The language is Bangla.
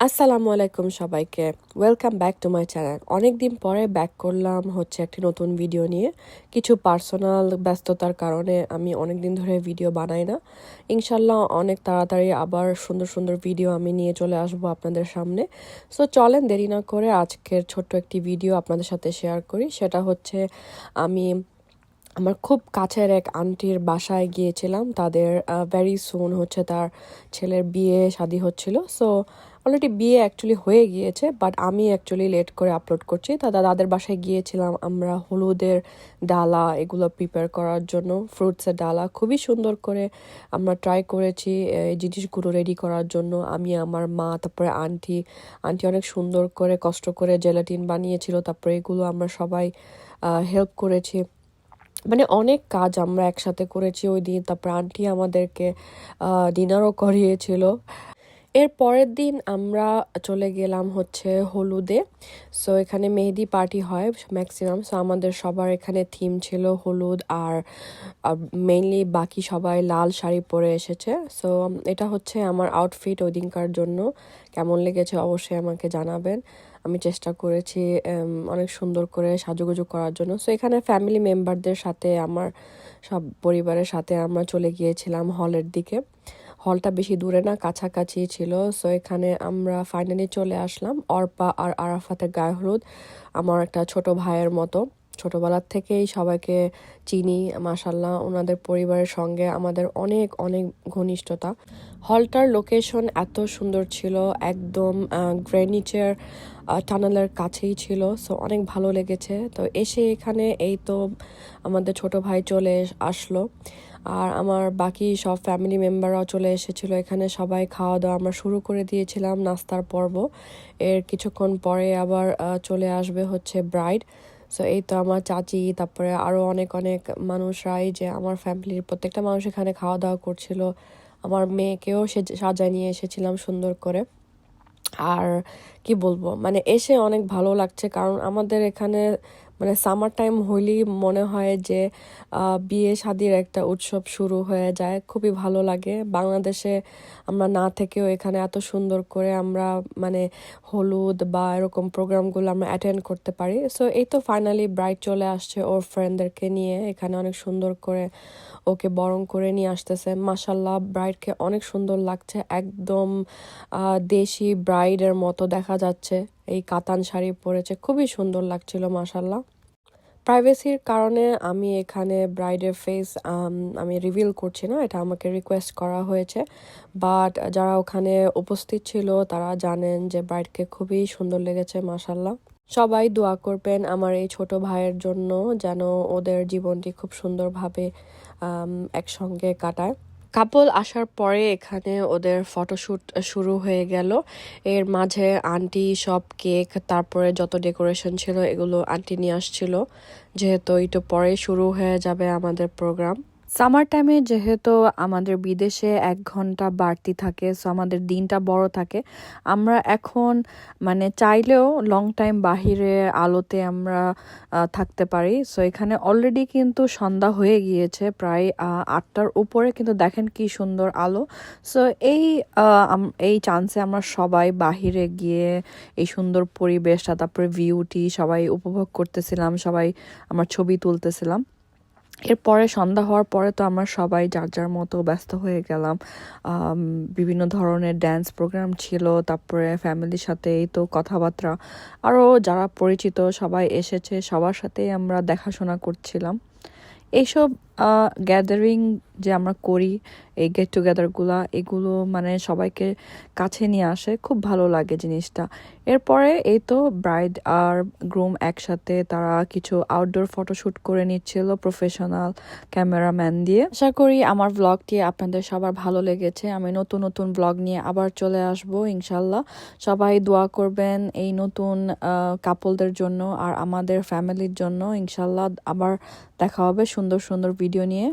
আসসালামু আলাইকুম সবাইকে। Welcome back to my channel. অনেক দিন পরে ব্যাক করলাম একটি নতুন ভিডিও নিয়ে। কিছু পার্সোনাল ব্যস্ততার কারণে আমি অনেক দিন ধরে ভিডিও বানাই না। ইনশাল্লাহ অনেক তাড়াতাড়ি আবার সুন্দর সুন্দর ভিডিও আমি নিয়ে চলে আসবো আপনাদের সামনে। সো চলেন দেরি না করে আজকের ছোট্ট একটি ভিডিও আপনাদের সাথে শেয়ার করি। সেটা হচ্ছে আমি আমার খুব কাছের এক আন্টির বাসায় গিয়েছিলাম। তাদের ভেরি সুন তার ছেলের বিয়ে শাদী হচ্ছিল। সো অলরেডি বিয়ে অ্যাকচুয়ালি হয়ে গিয়েছে, বাট আমি অ্যাকচুয়ালি লেট করে আপলোড করছি। তাদের বাসায় গিয়েছিলাম আমরা হলুদের ডালা এগুলো প্রিপেয়ার করার জন্য। ফ্রুটসের ডালা খুবই সুন্দর করে আমরা ট্রাই করেছি এই জিনিসগুলো রেডি করার জন্য। আমি, আমার মা, তারপরে আন্টি অনেক সুন্দর করে কষ্ট করে জেলাটিন বানিয়েছিল। তারপরে এগুলো আমরা সবাই হেল্প করেছি। মানে অনেক কাজ আমরা একসাথে করেছি ওই দিন। তারপর আন্টি আমাদেরকে ডিনারও করিয়েছিল। এর পরের দিন আমরা চলে গেলাম হলুদে। সো এখানে মেহেদি পার্টি হয় ম্যাক্সিমাম। সো আমাদের সবার এখানে থিম ছিল হলুদ, আর মেইনলি বাকি সবাই লাল শাড়ি পরে এসেছে। সো এটা আমার আউটফিট ওই দিনকার জন্য। কেমন লেগেছে অবশ্যই আমাকে জানাবেন। আমি চেষ্টা করেছি অনেক সুন্দর করে সাজুগুজু করার জন্য। সো এখানে ফ্যামিলি মেম্বারদের সাথে, আমার সব পরিবারের সাথে আমরা চলে গিয়েছিলাম হলের দিকে। হলটা বেশি দূরে না, কাছাকাছি ছিল। সো এখানে আমরা ফাইনালি চলে আসলাম। অর্পা আর আরাফাতের গায়ে হলুদ। আমার একটা ছোট ভাইয়ের মতো, ছোটবেলার থেকেই সবাইকে চিনি। মাশাল্লাহ ওনাদের পরিবারের সঙ্গে আমাদের অনেক অনেক ঘনিষ্ঠতা। হলটার লোকেশন এত সুন্দর ছিল, একদম গ্রেনিচের টানেলের কাছেই ছিল। সো অনেক ভালো লেগেছে। তো এসে এখানে এই তো আমাদের ছোট ভাই চলে আসলো, আর আমার বাকি সব ফ্যামিলি মেম্বাররাও চলে এসেছিলো এখানে। সবাই খাওয়া দাওয়া আমরা শুরু করে দিয়েছিলাম, নাস্তার পর্ব। এর কিছুক্ষণ পরে আবার চলে আসবে ব্রাইড। সো এই তো আমার চাচি, তারপরে আরও অনেক অনেক মানুষরাই, যে আমার ফ্যামিলির প্রত্যেকটা মানুষ এখানে খাওয়া দাওয়া করছিল। আমার মেয়েকেও সাজায় নিয়ে এসেছিলাম সুন্দর করে। আর কি বলবো, মানে এসে অনেক ভালো লাগছে, কারণ আমাদের এখানে মানে সামার টাইম হইলেই মনে হয় যে বিয়ে শাদির একটা উৎসব শুরু হয়ে যায়। খুবই ভালো লাগে। বাংলাদেশে আমরা না থেকেও এখানে এত সুন্দর করে আমরা মানে হলুদ বা এরকম প্রোগ্রামগুলো আমরা অ্যাটেন্ড করতে পারি। সো এই তো ফাইনালি ব্রাইড চলে আসছে ওর ফ্রেন্ডদেরকে নিয়ে। এখানে অনেক সুন্দর করে ওকে বরণ করে নিয়ে আসতেছে। মাশাল্লাহ ব্রাইডকে অনেক সুন্দর লাগছে, একদম দেশি ব্রাইডের মতো দেখা যাচ্ছে। এই কাতান শাড়ি পরেছে, খুবই সুন্দর লাগছিল মাশাল্লাহ। প্রাইভেসির কারণে আমি এখানে ব্রাইডের ফেস আমি রিভিল করছি না, এটা আমাকে রিকোয়েস্ট করা হয়েছে। বাট যারা ওখানে উপস্থিত ছিল তারা জানেন যে ব্রাইডকে খুবই সুন্দর লেগেছে মাশাল্লাহ। সবাই দোয়া করবেন আমার এই ছোট ভাইয়ের জন্য, যেন ওদের জীবনটি খুব সুন্দরভাবে একসঙ্গে কাটায়। কাপল আসার পরে এখানে ওদের ফটোশ্যুট শুরু হয়ে গেল। এর মাঝে আন্টি সব কেক, তারপরে যত ডেকোরেশন ছিল এগুলো আন্টি নিয়ে আসছিল, যেহেতু একটু পরে শুরু হয়ে যাবে আমাদের প্রোগ্রাম। সামার টাইমে যেহেতু আমাদের বিদেশে 1 ঘন্টা বাড়তি থাকে, সো আমাদের দিনটা বড় থাকে। আমরা এখন মানে চাইলেও লং টাইম বাহিরে আলোতে আমরা থাকতে পারি। সো এখানে অলরেডি কিন্তু সন্ধ্যা হয়ে গিয়েছে, প্রায় 8টার উপরে, কিন্তু দেখেন কি সুন্দর আলো। সো এই চান্সে আমরা সবাই বাহিরে গিয়ে এই সুন্দর পরিবেশটা, তারপরে ভিউটি সবাই উপভোগ করতেছিলাম, সবাই আমার ছবি তুলতেছিলাম। এরপরে সন্ধ্যা হওয়ার পরে তো আমরা সবাই যার যার মতো ব্যস্ত হয়ে গেলাম। বিভিন্ন ধরনের ড্যান্স প্রোগ্রাম ছিল, তারপরে ফ্যামিলির সাথে এই তো কথাবার্তা। আরও যারা পরিচিত সবাই এসেছে, সবার সাথেই আমরা দেখাশোনা করছিলাম। এইসব গ্যাদারিং যে আমরা করি, এই গেট টুগেদারগুলা, এগুলো মানে সবাইকে কাছে নিয়ে আসে, খুব ভালো লাগে জিনিসটা। এরপরে এই তো ব্রাইড আর গ্রুম একসাথে তারা কিছু আউটডোর ফটোশ্যুট করে নিচ্ছিল প্রফেশনাল ক্যামেরাম্যান দিয়ে। আশা করি আমার ব্লগটি আপনাদের সবার ভালো লেগেছে। আমি নতুন নতুন ব্লগ নিয়ে আবার চলে আসবো ইনশাল্লাহ। সবাই দোয়া করবেন এই নতুন কাপলদের জন্য আর আমাদের ফ্যামিলির জন্য। ইনশাল্লাহ আবার দেখা হবে সুন্দর সুন্দর ভিডিও নিয়ে।